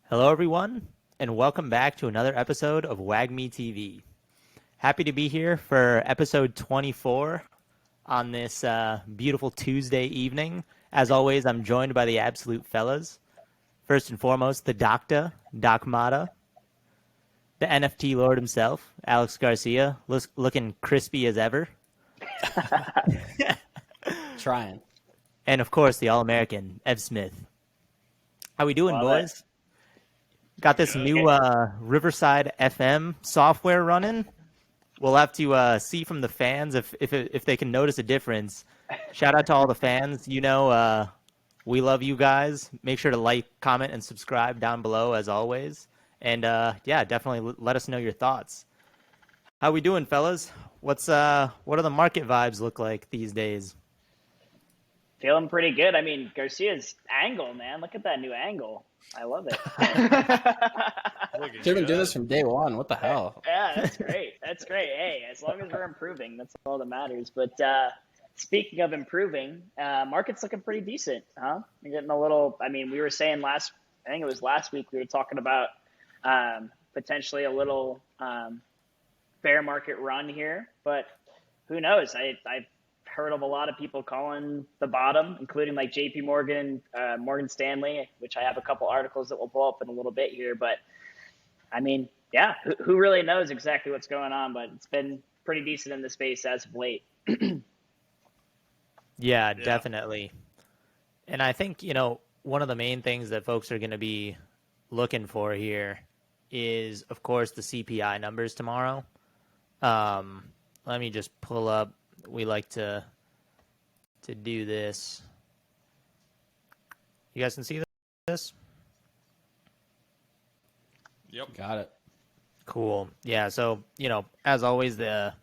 Hello, everyone, and welcome back to another episode of WagMe TV. Happy to be here for episode 24 on this beautiful Tuesday evening. As always, I'm joined by the absolute fellas. First and foremost, the Doctor, Doc Mata, the NFT Lord himself, Alex Garcia, looking crispy as ever. Trying. And, of course, the All-American, Ev Smith. How we doing, Love boys? it. Got this new Riverside FM software running. We'll have to see from the fans if they can notice a difference. Shout out to all the fans. We love you guys. Make sure to like, comment, and subscribe down below as always. And definitely let us know your thoughts. How we doing, fellas? What do the market vibes look like these days? Feeling pretty good. I mean, Garcia's angle, man. Look at that new angle. I love it. Should have been doing this from day one. What the hell? Yeah, that's great. That's great. Hey, as long as we're improving, that's all that matters. But speaking of improving, market's looking pretty decent, huh? We're getting a little. I mean, we were saying I think it was last week, we were talking about potentially a little bear market run here, but who knows? I've heard of a lot of people calling the bottom, including like JP Morgan, Morgan Stanley, which I have a couple articles that we'll pull up in a little bit here. But I mean, yeah, who really knows exactly what's going on? But it's been pretty decent in the space as of late. Yeah, definitely. And I think, one of the main things that folks are going to be looking for here is, of course, the CPI numbers tomorrow. Let me just pull up. We like to do this. You guys can see this? Yep. Got it. Cool. Yeah, so, as always, the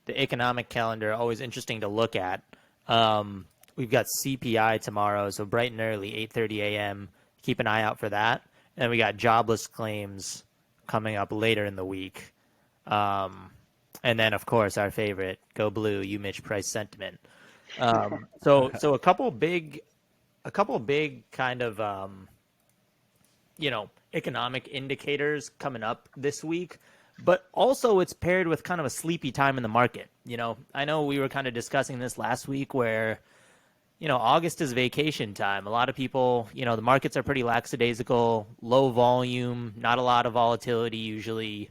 economic calendar, always interesting to look at. We've got CPI tomorrow, so bright and early, 8:30 a.m. Keep an eye out for that. And we got jobless claims coming up later in the week. And then, of course, our favorite, go blue, you Mitch price sentiment. So a couple big kind of, economic indicators coming up this week, but also it's paired with kind of a sleepy time in the market. I know we were kind of discussing this last week where, August is vacation time. A lot of people, the markets are pretty lackadaisical, low volume, not a lot of volatility usually.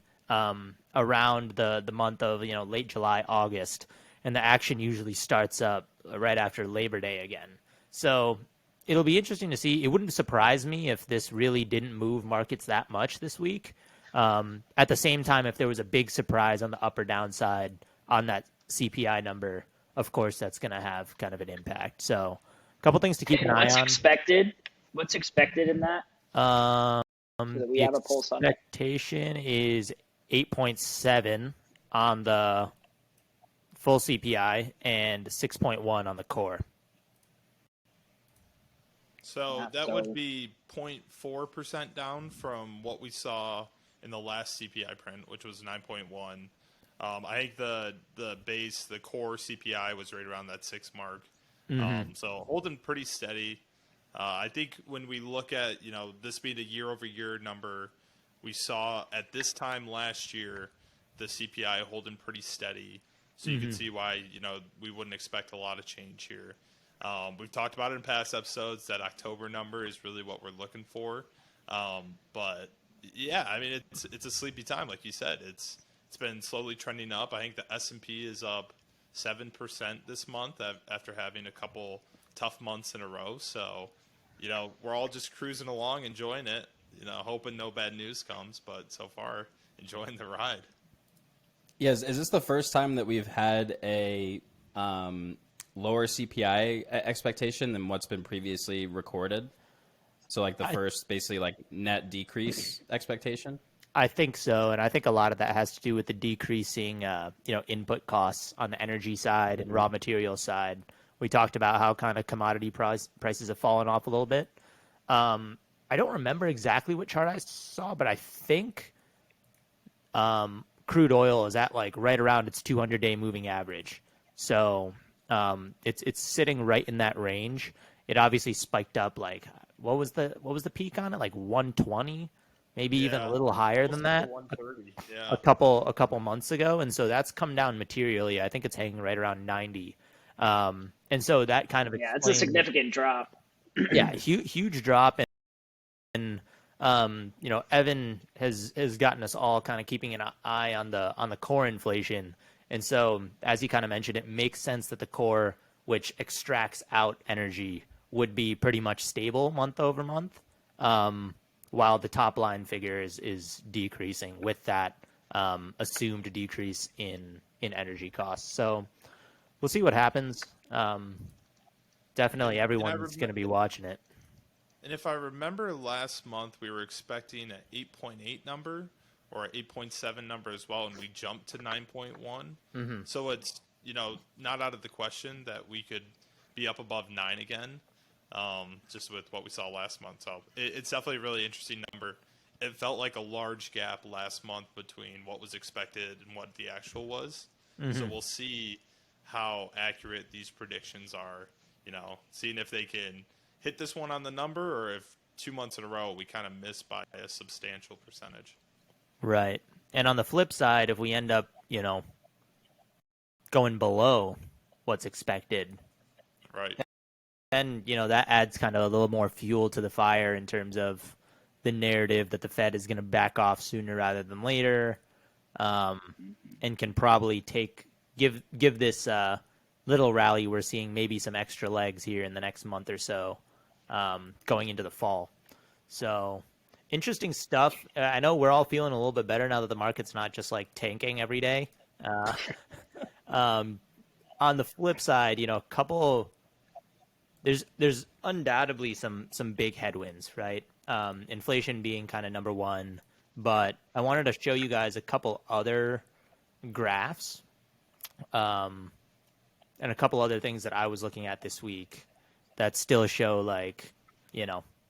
Around the month of, late July, August, and the action usually starts up right after Labor Day again. So it'll be interesting to see. It wouldn't surprise me if this really didn't move markets that much this week. At the same time, if there was a big surprise on the up or down side on that CPI number, of course, that's going to have kind of an impact. So a couple things to keep an eye on. What's expected in that? So that we have a pulse on it. Expectation is 8.7 on the full CPI and 6.1 on the core. So that would be 0.4% down from what we saw in the last CPI print, which was 9.1. I think the core CPI was right around that 6 mark. Mm-hmm. So holding pretty steady. I think when we look at, this being a year-over-year number, we saw at this time last year the CPI holding pretty steady. So you can see why, we wouldn't expect a lot of change here. We've talked about it in past episodes. That October number is really what we're looking for. But yeah, I mean, it's a sleepy time, like you said. It's been slowly trending up. I think the S&P is up 7% this month after having a couple tough months in a row. So, we're all just cruising along, enjoying it. Hoping no bad news comes, but so far enjoying the ride. Yes, is this the first time that we've had a lower CPI expectation than what's been previously recorded? So like the first basically like net decrease expectation? I think so, and I think a lot of that has to do with the decreasing, input costs on the energy side and raw material side. We talked about how kind of commodity prices have fallen off a little bit. I don't remember exactly what chart I saw, but I think crude oil is at like right around its 200-day moving average. So it's sitting right in that range. It obviously spiked up like what was the peak on it? Like 120, maybe even a Yeah, little higher close than to that 130. Yeah, a couple months ago, and so that's come down materially. I think it's hanging right around 90, and so that kind of Yeah, it's a explains, significant drop. yeah, huge drop. And Evan has gotten us all kind of keeping an eye on the core inflation, and so as he kind of mentioned, it makes sense that the core, which extracts out energy, would be pretty much stable month over month, while the top line figure is decreasing with that assumed decrease in energy costs. So we'll see what happens. Definitely, and everyone's going to be watching it. and if I remember last month, we were expecting an 8.8 number or an 8.7 number as well, and we jumped to 9.1. Mm-hmm. So it's not out of the question that we could be up above 9 again, just with what we saw last month. So it's definitely a really interesting number. It felt like a large gap last month between what was expected and what the actual was. Mm-hmm. So we'll see how accurate these predictions are. Seeing if they can hit this one on the number, or if 2 months in a row we kind of miss by a substantial percentage. Right. And on the flip side, if we end up, going below what's expected, Right. then, that adds kind of a little more fuel to the fire in terms of the narrative that the Fed is going to back off sooner rather than later, and can probably give this little rally we're seeing maybe some extra legs here in the next month or so, going into the fall. So interesting stuff. I know we're all feeling a little bit better now that the market's not just like tanking every day. On the flip side, there's undoubtedly some big headwinds, right? Inflation being kind of number one, but I wanted to show you guys a couple other graphs, and a couple other things that I was looking at this week that still show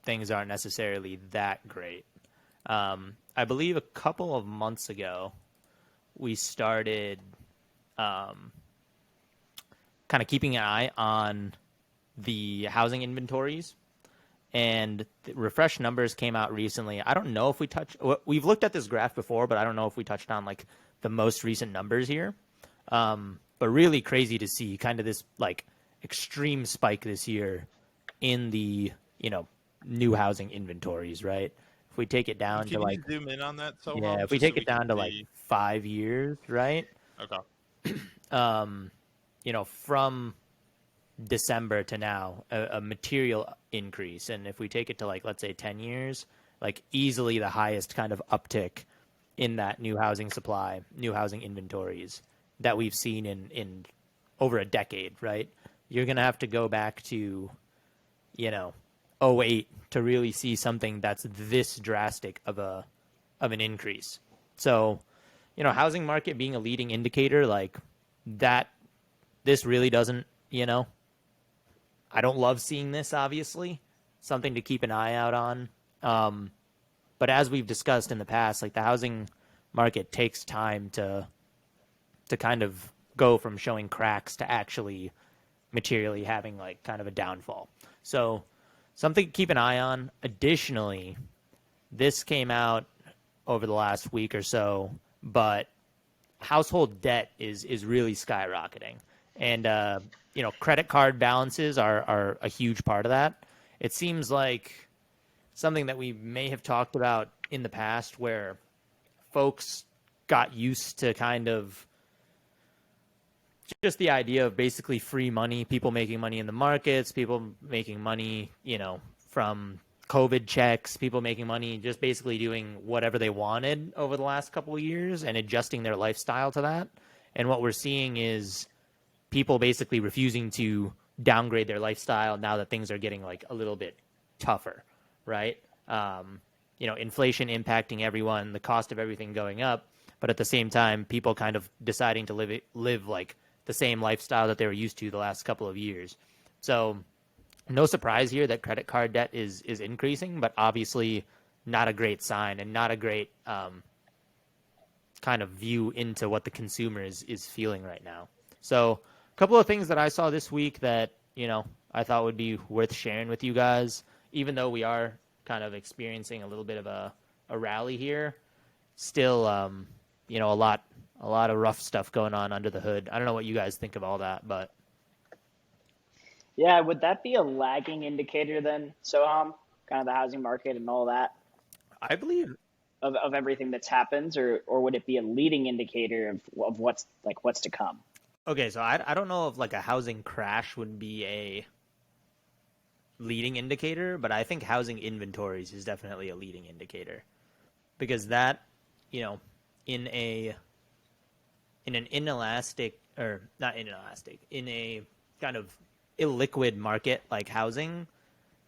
things aren't necessarily that great. I believe a couple of months ago we started kind of keeping an eye on the housing inventories, and the refreshed numbers came out recently. I don't know if we've looked at this graph before, but I don't know if we touched on the most recent numbers here. But really crazy to see kind of this extreme spike this year in the new housing inventories, right? If we take it down Can to you zoom in on that, yeah, Soham, if we just so take we it down can to see? 5 years, right? Okay. From December to now, a material increase. And if we take it to let's say 10 years, easily the highest kind of uptick in that new housing supply, new housing inventories that we've seen in over a decade, right? You're going to have to go back to, '08 to really see something that's this drastic of an increase. So, housing market being a leading indicator that, this really doesn't, I don't love seeing this, obviously, something to keep an eye out on. But as we've discussed in the past, the housing market takes time to kind of go from showing cracks to actually materially having kind of a downfall. So something to keep an eye on. Additionally, this came out over the last week or so, but household debt is really skyrocketing. And, credit card balances are a huge part of that. It seems like something that we may have talked about in the past, where folks got used to kind of just the idea of basically free money, people making money in the markets, people making money, from COVID checks, people making money, just basically doing whatever they wanted over the last couple of years and adjusting their lifestyle to that. And what we're seeing is people basically refusing to downgrade their lifestyle now that things are getting a little bit tougher, right? Inflation impacting everyone, the cost of everything going up, but at the same time, people kind of deciding to live the same lifestyle that they were used to the last couple of years. So no surprise here that credit card debt is increasing, but obviously not a great sign and not a great kind of view into what the consumer is feeling right now. So a couple of things that I saw this week that, I thought would be worth sharing with you guys. even though we are kind of experiencing a little bit of a rally here, still, you know, a lot of rough stuff going on under the hood. I don't know what you guys think of all that, but Yeah, would that be a lagging indicator then, Soham? Kind of the housing market and all that I believe. of everything that's happened, or would it be a leading indicator of what's to come? Okay, so I don't know if like a housing crash would be a leading indicator, but I think housing inventories is definitely a leading indicator because that, you know, in an inelastic or not inelastic, in a kind of illiquid market like housing,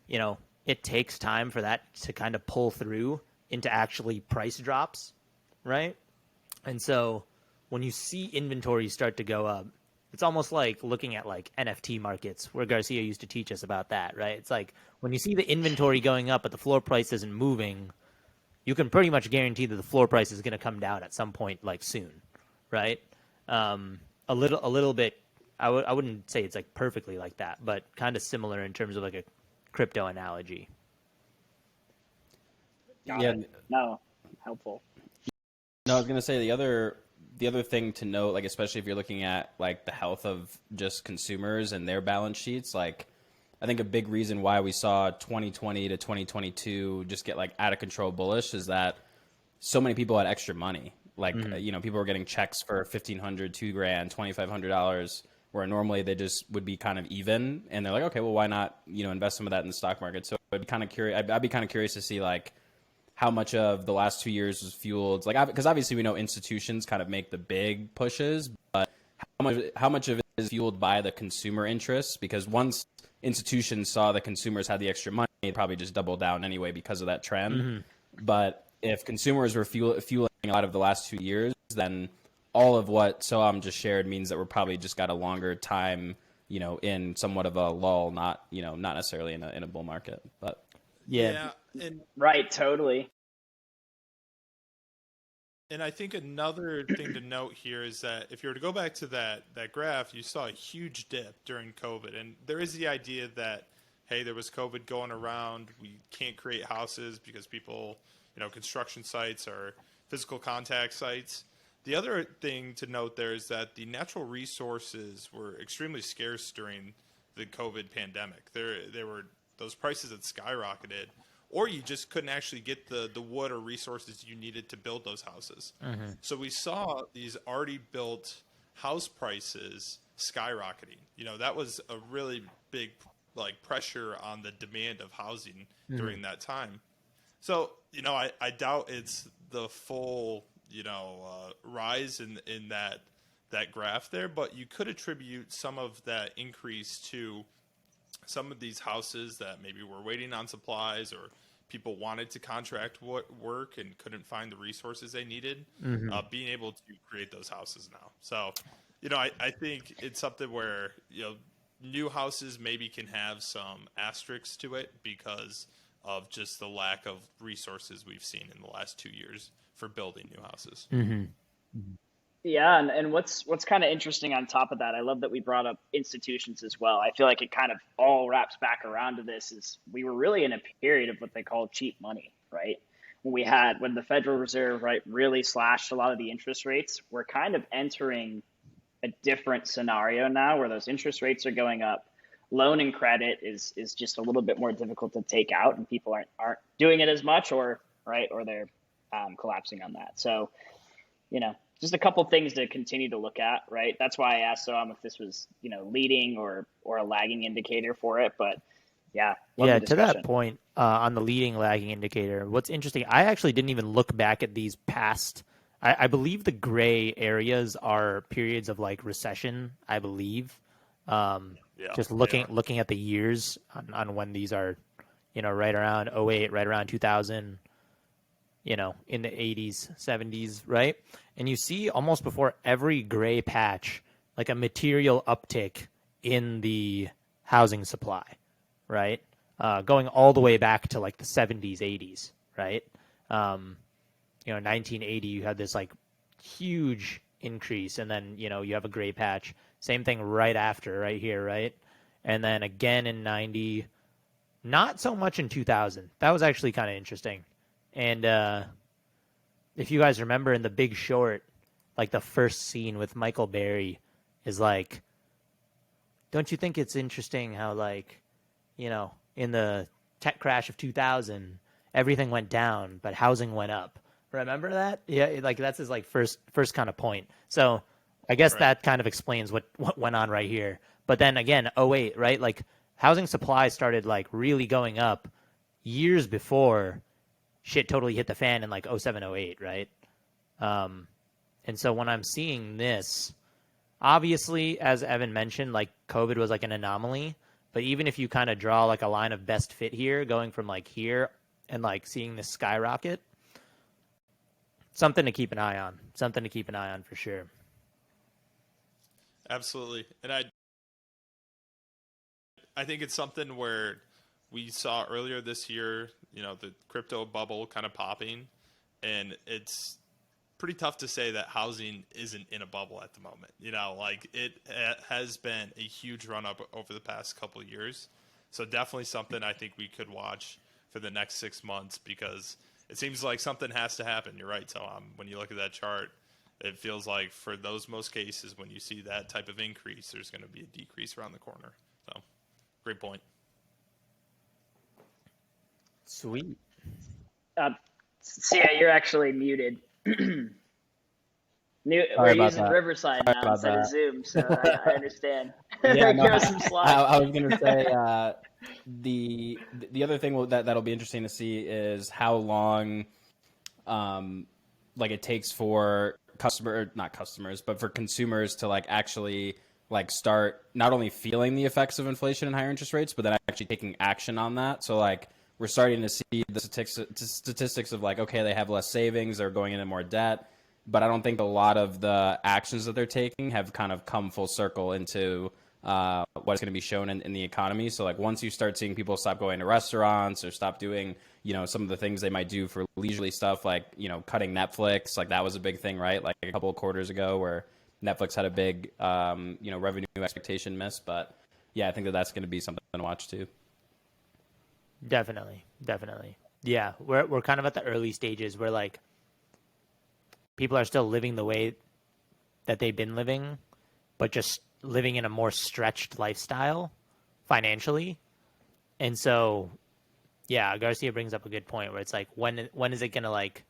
you know, it takes time for that to kind of pull through into actually price drops, right? And so when you see inventory start to go up, it's almost like looking at like NFT markets where Garcia used to teach us about that, right? It's like when you see the inventory going up but the floor price isn't moving, you can pretty much guarantee that the floor price is going to come down at some point like soon, right? A little bit. I wouldn't say it's like perfectly like that, but kind of similar in terms of like a crypto analogy. Got Yeah, it. No, helpful. no, I was gonna say the other thing to note, like especially if you're looking at like the health of just consumers and their balance sheets, like I think a big reason why we saw 2020 to 2022 just get like out of control bullish is that so many people had extra money. Like you know, people were getting checks for $1,500, $2,000, $2,500, where normally they just would be kind of even, and they're like, okay, well, why not invest some of that in the stock market? So I'd be kind of curious. I'd be kind of curious to see like how much of the last 2 years was fueled, like because obviously we know institutions kind of make the big pushes, but how much of it is fueled by the consumer interests? Because once institutions saw the consumers had the extra money, they probably just doubled down anyway because of that trend. But if consumers were fueling a lot of the last 2 years, then all of what Soham just shared means that we're probably just got a longer time, in somewhat of a lull, not necessarily in a bull market, but. Yeah. and Right, totally. And I think another thing to note here is that if you were to go back to that graph, you saw a huge dip during COVID. And there is the idea that, hey, there was COVID going around. We can't create houses because people, construction sites are physical contact sites. The other thing to note there is that the natural resources were extremely scarce during the COVID pandemic. There were those prices that skyrocketed, or you just couldn't actually get the wood or resources you needed to build those houses. So we saw these already built house prices skyrocketing. That was a really big pressure on the demand of housing during that time. So, I doubt it's the full, rise in that graph there, but you could attribute some of that increase to some of these houses that maybe were waiting on supplies, or people wanted to contract work and couldn't find the resources they needed, being able to create those houses now. So, I think it's something where, new houses maybe can have some asterisks to it because of just the lack of resources we've seen in the last 2 years for building new houses. Yeah, and what's kind of interesting on top of that, I love that we brought up institutions as well. I feel like it kind of all wraps back around to this is we were really in a period of what they call cheap money, right? When the Federal Reserve, right, really slashed a lot of the interest rates, we're kind of entering a different scenario now where those interest rates are going up. Loan and credit is just a little bit more difficult to take out, and people aren't doing it as much, or they're collapsing on that. So, just a couple things to continue to look at, right? That's why I asked Soham if this was, leading or a lagging indicator for it. But yeah, Yeah, to that point, on the leading lagging indicator, what's interesting, I actually didn't even look back at these past. I believe the gray areas are periods of like recession, I believe. Just looking at the years on when these are, right around '08, right around 2000, in the 80s, 70s, right? And you see almost before every gray patch, like a material uptick in the housing supply, right? Going all the way back to like the 70s, 80s, right? 1980, you had this like huge increase, and then, you have a gray patch. Same thing right after, right here, right? And then again in 90, Not so much in 2000. That was actually kind of interesting. And if you guys remember in The Big Short, like the first scene with Michael Berry is like, don't you think it's interesting how, like, you know, in the tech crash of 2000, everything went down, but housing went up. Remember that? Yeah, like that's his like first kind of point. So I guess that kind of explains what went on right here. But then again, '08, right? Like housing supply started like really going up years before shit totally hit the fan in like '07, '08, right? And so when I'm seeing this, obviously, as Evan mentioned, like COVID was like an anomaly. But even if you kind of draw like a line of best fit here, going from like here and like seeing this skyrocket, something to keep an eye on. Something to keep an eye on for sure. Absolutely. And I think it's something where we saw earlier this year, you know, the crypto bubble kind of popping, and it's pretty tough to say that housing isn't in a bubble at the moment. You know, like it has been a huge run up over the past couple of years. So definitely something I think we could watch for the next 6 months, because it seems like something has to happen. You're right. So when you look at that chart, it feels like for those most cases, when you see that type of increase, there's going to be a decrease around the corner. So great point. Sweet. So yeah, you're actually muted. We're using Riverside now instead of Zoom, so I understand. Yeah, Give us some slides. I was going to say the other thing that'll be interesting to see is how long like it takes for not customers, but for consumers to like actually like start not only feeling the effects of inflation and higher interest rates, but then actually taking action on that. So like we're starting to see the statistics of like, okay, they have less savings, they're going into more debt, but I don't think a lot of the actions that they're taking have kind of come full circle into what's going to be shown in the economy. So like once you start seeing people stop going to restaurants or stop doing, you know, some of the things they might do for leisurely stuff, like, you know, cutting Netflix, like that was a big thing, right? Like a couple of quarters ago where Netflix had a big, you know, revenue expectation miss. But yeah, I think that's going to be something to watch too. Definitely. Yeah, we're kind of at the early stages where like people are still living the way that they've been living, but just living in a more stretched lifestyle financially. And so, yeah, Garcia brings up a good point where it's like, when is it going to like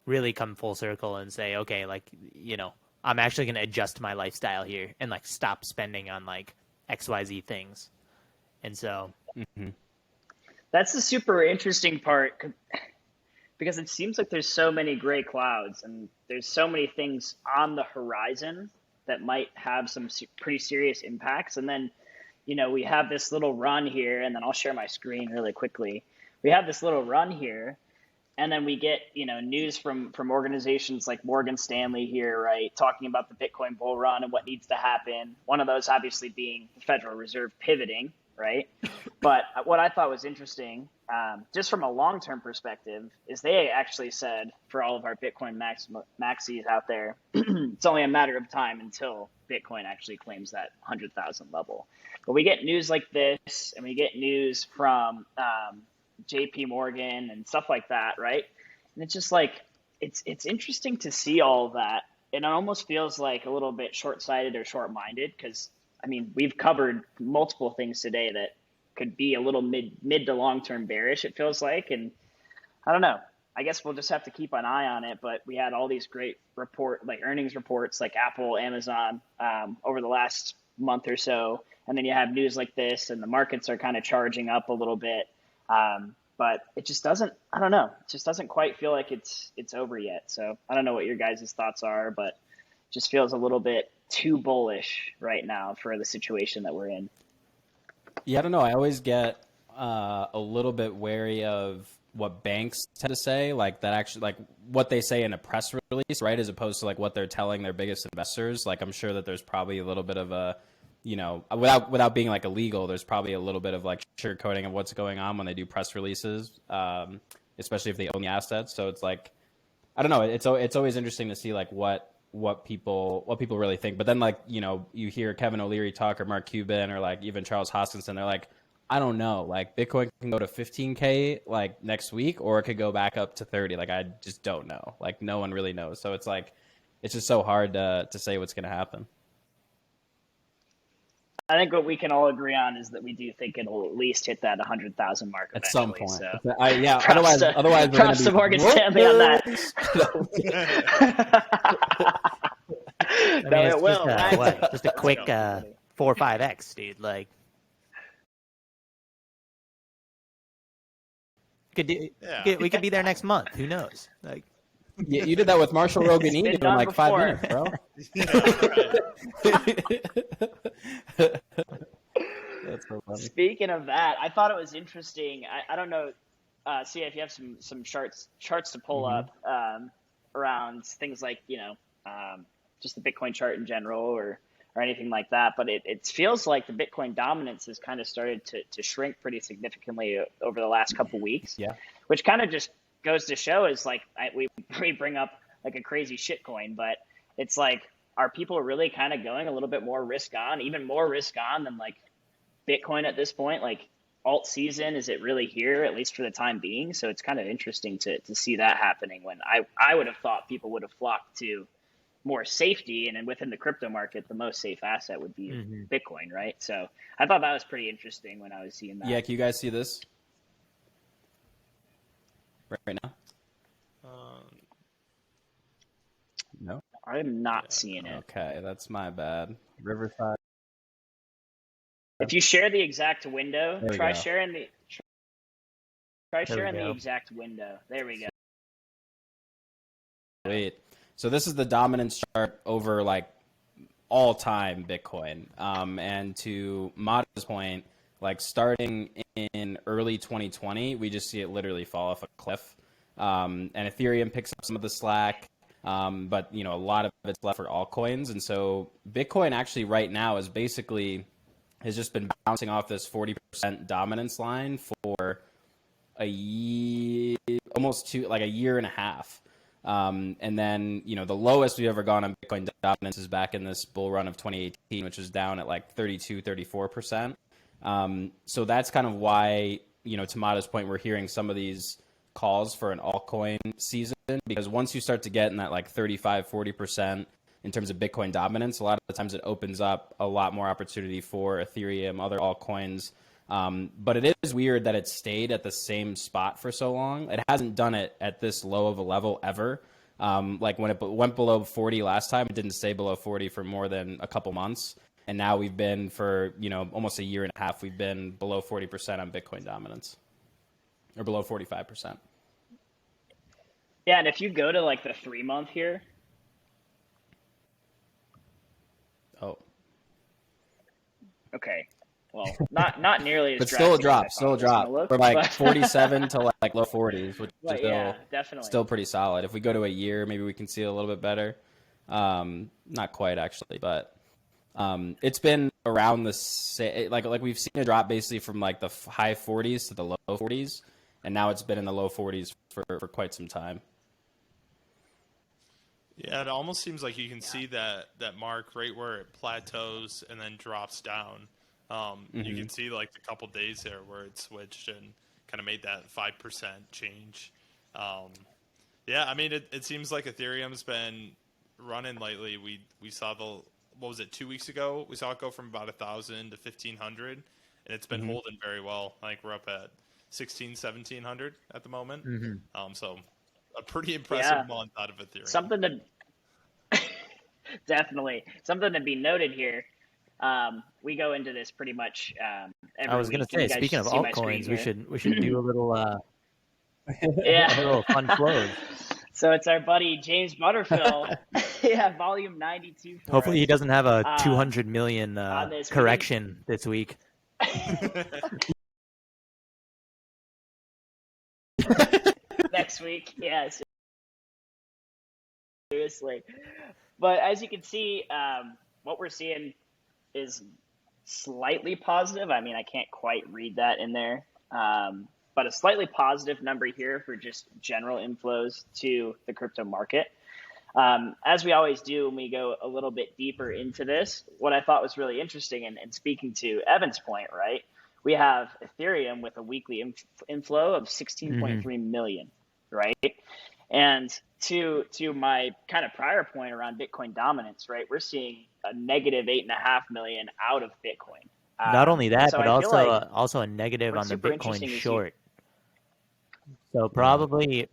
really come full circle and say, okay, like, you know, I'm actually going to adjust my lifestyle here and like stop spending on like XYZ things. And so That's the super interesting part, because it seems like there's so many gray clouds and there's so many things on the horizon that might have some pretty serious impacts. And then, you know, we have this little run here, and then I'll share my screen really quickly. We have this little run here, and then we get, you know, news from organizations like Morgan Stanley here, right, talking about the Bitcoin bull run and what needs to happen. One of those obviously being the Federal Reserve pivoting, right? But what I thought was interesting, just from a long-term perspective, is they actually said for all of our Bitcoin maxis out there, it's only a matter of time until Bitcoin actually claims that 100,000 level. But we get news like this, and we get news from JP Morgan and stuff like that, right? And it's just like, it's interesting to see all of that. And it almost feels like a little bit short-sighted or short-minded, because I mean, we've covered multiple things today that could be a little mid to long-term bearish, it feels like. And I don't know. I guess we'll just have to keep an eye on it. But we had all these great earnings reports like Apple, Amazon over the last month or so. And then you have news like this, and the markets are kind of charging up a little bit. But it just doesn't, I don't know. It just doesn't quite feel like it's over yet. So I don't know what your guys' thoughts are, but it just feels a little bit too bullish right now for the situation that we're in. Yeah, I don't know. I always get a little bit wary of what banks tend to say, like that actually, like what they say in a press release, right, as opposed to like what they're telling their biggest investors. Like I'm sure that there's probably a little bit of a, you know, without being like illegal, there's probably a little bit of like sugarcoating of what's going on when they do press releases, especially if they own the assets. So it's like, I don't know. It's always interesting to see like what people really think. But then like, you know, you hear Kevin O'Leary talk or Mark Cuban or like even Charles Hoskinson, they're like, I don't know. Like Bitcoin can go to 15K like next week, or it could go back up to 30. Like I just don't know. Like no one really knows. So it's like it's just so hard to say what's going to happen. I think what we can all agree on is that we do think it'll at least hit that 100,000 mark At eventually. some point. So Yeah. props Otherwise, we're props to gonna be Morgan Stanley on that. I No, mean, it's it will. just a quick 4 or 5x, dude. Like, we could be there next month. Who knows? Like, you did that with Marshall Roganini in like before. 5 minutes, bro. That's so funny. Speaking of that, I thought it was interesting. I don't know, see if you have some charts to pull up around things like just the Bitcoin chart in general or anything like that. But it feels like the Bitcoin dominance has kind of started to shrink pretty significantly over the last couple weeks. Yeah. Which kind of just goes to show is like we bring up like a crazy shit coin, but it's like, are people really kind of going a little bit more risk on, even more risk on than like Bitcoin at this point? Like alt season, is it really here, at least for the time being? So it's kind of interesting to see that happening when I would have thought people would have flocked to more safety, and then within the crypto market, the most safe asset would be Bitcoin, right? So I thought that was pretty interesting when I was seeing that. Yeah, can you guys see this right now? No. I'm not seeing it. Okay, that's my bad. Riverside. If you share the exact window, There we try go. sharing the go. exact window. There we go. Sweet. So this is the dominance chart over like all time Bitcoin. And to Mada's point, like starting in early 2020, we just see it literally fall off a cliff. And Ethereum picks up some of the slack. But a lot of it's left for altcoins. And so Bitcoin actually right now has just been bouncing off this 40% dominance line for a year, like a year and a half. And then, the lowest we've ever gone on Bitcoin dominance is back in this bull run of 2018, which was down at like 32, 34%. So that's kind of why, to Mada's point, we're hearing some of these calls for an altcoin season, because once you start to get in that like 35, 40% in terms of Bitcoin dominance, a lot of the times it opens up a lot more opportunity for Ethereum, other altcoins. But it is weird that it stayed at the same spot for so long. It hasn't done it at this low of a level ever. Like when it went below 40 last time, it didn't stay below 40 for more than a couple months. And now we've been for, almost a year and a half, we've been below 40% on Bitcoin dominance, or below 45%. Yeah, and if you go to like the 3-month here. Oh. Okay. Well, not nearly as but still a drop, From like 47 to like low 40s, which is definitely still pretty solid. If we go to a year, maybe we can see it a little bit better. Not quite actually, but it's been around the like we've seen a drop basically from like the high 40s to the low 40s, and now it's been in the low 40s for quite some time. Yeah, it almost seems like you can see that mark right where it plateaus and then drops down. You can see like the couple days there where it switched and kind of made that 5% change. Yeah, I mean, it seems like Ethereum's been running lately. We saw what was it, 2 weeks ago? We saw it go from about 1,000 to 1,500, and it's been holding very well. Like we're up at 1,700 at the moment. So a pretty impressive month out of Ethereum. Definitely something to be noted here. We go into this pretty much every I was going to say, speaking of altcoins, we should do a little a little fun flows. So it's our buddy James Butterfield. Yeah, volume 92. Hopefully he doesn't have a 200 million correction this week. Next week, yes. Seriously. But as you can see, what we're seeing is slightly positive. I mean, I can't quite read that in there. But a slightly positive number here for just general inflows to the crypto market. As we always do when we go a little bit deeper into this, what I thought was really interesting, and speaking to Evan's point, right? we have Ethereum with a weekly inflow of 16.3 million, right? And to my kind of prior point around Bitcoin dominance, right? We're seeing a negative 8.5 million out of Bitcoin. Not only that, so but I feel like also a negative on the super Bitcoin interesting is short. So probably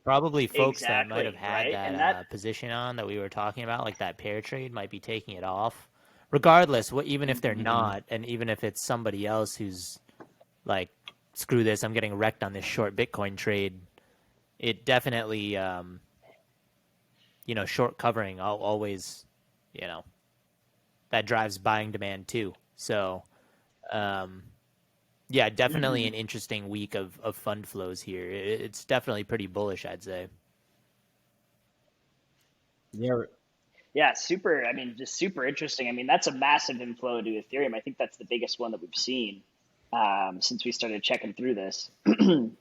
folks that might have exactly, had right? And that position on that we were talking about, like that pair trade, might be taking it off. Regardless, even if they're not, and even if it's somebody else who's like, screw this, I'm getting wrecked on this short Bitcoin trade, it definitely, short covering always, that drives buying demand too. So, yeah, definitely an interesting week of fund flows here. It's definitely pretty bullish, I'd say. Yeah, super. I mean, just super interesting. I mean, that's a massive inflow to Ethereum. I think that's the biggest one that we've seen since we started checking through this.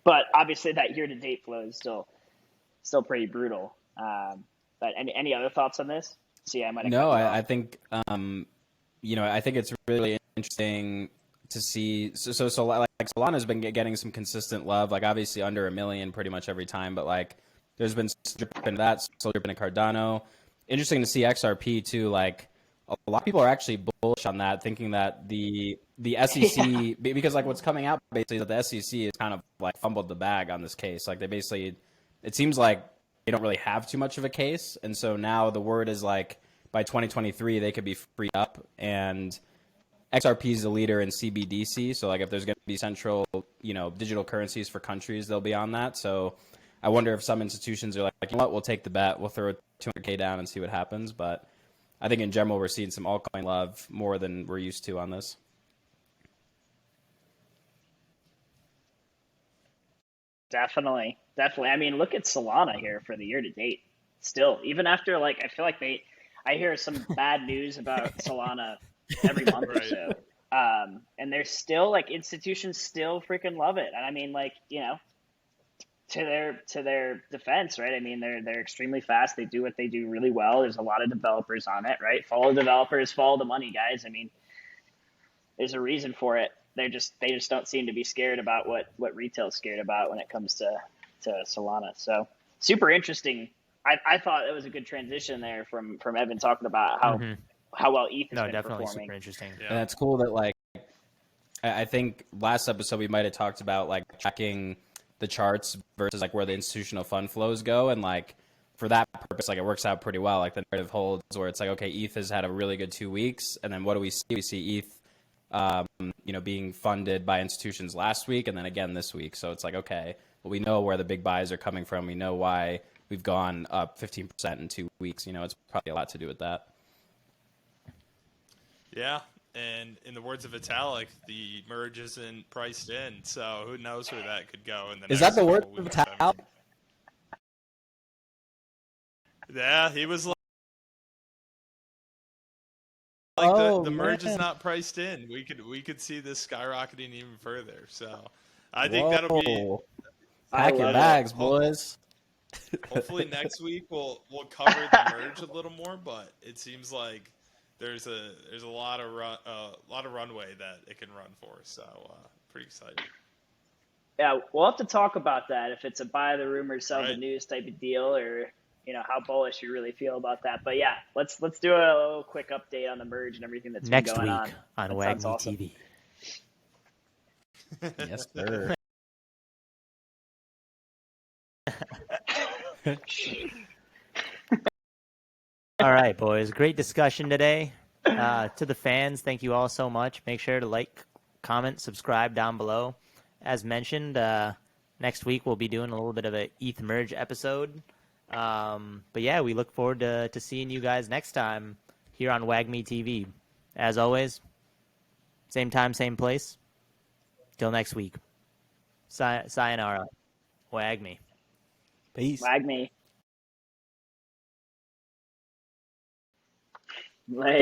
But obviously, that year-to-date flow is still pretty brutal. But any other thoughts on this? See, I might have cut No, you off. I think I think it's really interesting to see. So like Solana's been getting some consistent love. Like obviously under 1 million pretty much every time, but like there's been drip into that, still drip into Cardano. Interesting to see XRP too. Like a lot of people are actually bullish on that, thinking that the SEC because like what's coming out basically that the SEC is kind of like fumbled the bag on this case. Like they basically, it seems like they don't really have too much of a case, and so now the word is like by 2023 they could be freed up, and XRP is the leader in CBDC. So like if there's going to be central, digital currencies for countries, they'll be on that. So I wonder if some institutions are like, you know what, we'll take the bet, we'll throw 200K down and see what happens. But I think in general we're seeing some altcoin love more than we're used to on this. Definitely. I mean, look at Solana here for the year-to-date. Still, even after I feel like I hear some bad news about Solana every month or Right. so. And there's still institutions still freaking love it. And I mean, to their defense, right? I mean, they're extremely fast. They do what they do really well. There's a lot of developers on it, right? Follow developers, follow the money, guys. I mean, there's a reason for it. They just don't seem to be scared about what retail's scared about when it comes to Solana. So super interesting. I thought it was a good transition there from Evan talking about how well ETH has been Definitely performing. super interesting. Yeah. And it's cool that like I think last episode we might have talked about like checking the charts versus like where the institutional fund flows go, and like for that purpose, like it works out pretty well. Like the narrative holds where it's like, okay, ETH has had a really good 2 weeks, and then what do we see? We see ETH, being funded by institutions last week, and then again this week. So it's like, okay, well, we know where the big buys are coming from. We know why we've gone up 15% in 2 weeks. It's probably a lot to do with that. Yeah, and in the words of Vitalik, the merge isn't priced in, so who knows where that could go in the Is next that the word couple of weeks. Vitalik? Yeah, he was like Oh, the merge is man. not priced in. We could see this skyrocketing even further. So I think that'll be. Whoa. I Pack your love it. bags, boys. Hopefully next week we'll cover the merge a little more, but it seems like there's a lot of runway that it can run for. So pretty excited. Yeah, we'll have to talk about that if it's a buy the rumor, sell the Right. news type of deal, or how bullish you really feel about that. But yeah, let's do a little quick update on the merge and everything that's Next been going week on That sounds WagMe awesome. TV. Yes, sir. All right, boys. Great discussion today. To the fans, thank you all so much. Make sure to like, comment, subscribe down below. As mentioned, next week we'll be doing a little bit of a ETH merge episode. But yeah, we look forward to seeing you guys next time here on WagMe TV. As always, same time, same place. Till next week. Sayonara. WagMe. Peace. Wag me. Later.